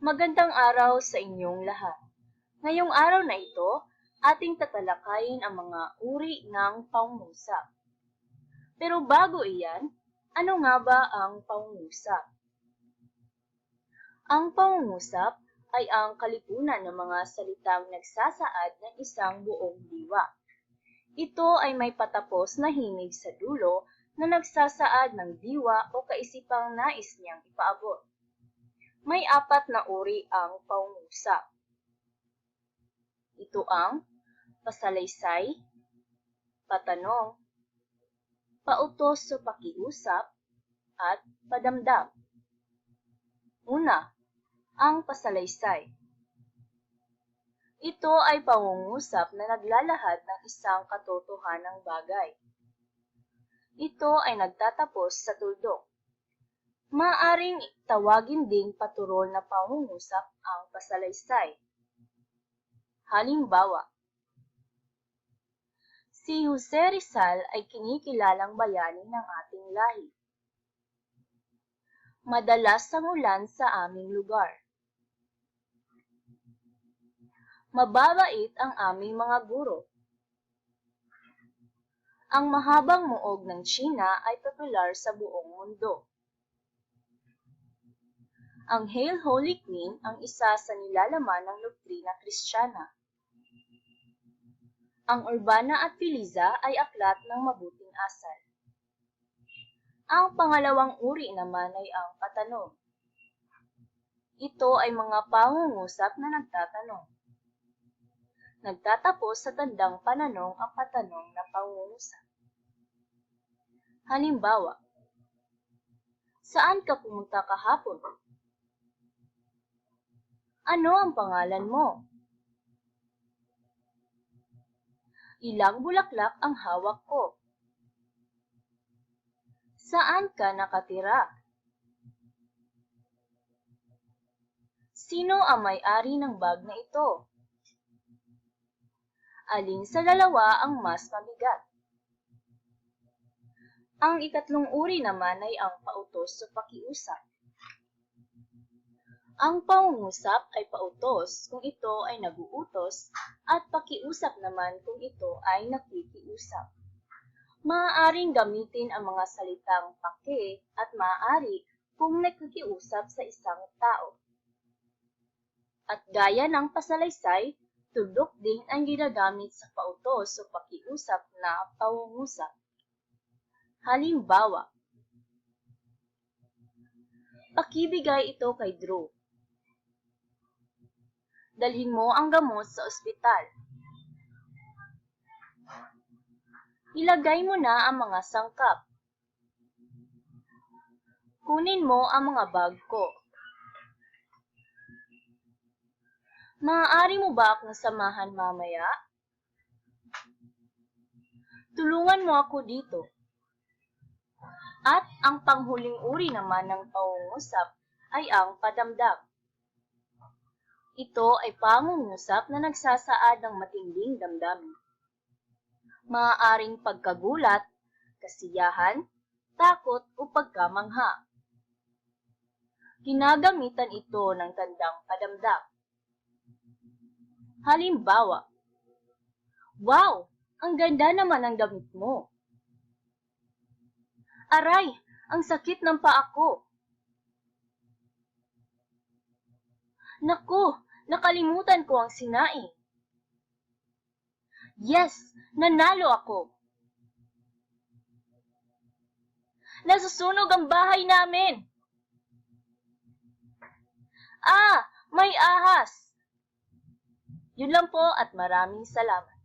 Magandang araw sa inyong lahat. Ngayong araw na ito, ating tatalakayin ang mga uri ng pangungusap. Pero bago iyan, ano nga ba ang pangungusap? Ang pangungusap ay ang kalipunan ng mga salitang nagsasaad ng isang buong diwa. Ito ay may patapos na himig sa dulo na nagsasaad ng diwa o kaisipang nais niyang ipaabot. May apat na uri ang pangungusap. Ito ang pasalaysay, patanong, pautos sa pakiusap, at padamdam. Una, ang pasalaysay. Ito ay pangungusap na naglalahad ng isang katotohanang bagay. Ito ay nagtatapos sa tuldok. Maaring tawagin ding paturol na pangungusap ang pasalaysay. Halimbawa, si Jose Rizal ay kinikilalang bayani ng ating lahi. Madalas ang ulan sa aming lugar. Mababait ang aming mga guro. Ang mahabang muog ng China ay popular sa buong mundo. Ang Hail Holy Queen ang isa sa nilalaman ng doktrina Kristiyana. Ang Urbana at Filiza ay aklat ng mabuting asal. Ang pangalawang uri naman ay ang patanong. Ito ay mga pangungusap na nagtatanong. Nagtatapos sa tandang pananong ang patanong na pangungusap. Halimbawa, saan ka pumunta kahapon? Ano ang pangalan mo? Ilang bulaklak ang hawak ko? Saan ka nakatira? Sino ang may-ari ng bag na ito? Alin sa dalawa ang mas mabigat? Ang ikatlong uri naman ay ang pautos sa pakiusap. Ang pangungusap ay pautos kung ito ay naguutos at pakiusap naman kung ito ay nakikiusap. Maaaring gamitin ang mga salitang pake at maaari kung nakikiusap sa isang tao. At gaya ng pasalaysay, tuldok din ang ginagamit sa pautos o pakiusap na pangungusap. Halimbawa, pakibigay ito kay Drew. Dalhin mo ang gamot sa ospital. Ilagay mo na ang mga sangkap. Kunin mo ang mga bag ko. Maaari mo ba akong samahan mamaya? Tulungan mo ako dito. At ang panghuling uri naman ng pangungusap ay ang padamdam. Ito ay pangungusap na nagsasaad ng matinding damdamin. Maaaring pagkagulat, kasiyahan, takot o pagkamangha. Ginagamitan ito ng tandang padamdam. Halimbawa, wow! Ang ganda naman ng damit mo. Aray! Ang sakit ng paa ko. Naku! Nakalimutan ko ang sinaing. Yes! Nanalo ako. Nasusunog ang bahay namin. Ah! May ahas! Yun lang po at maraming salamat.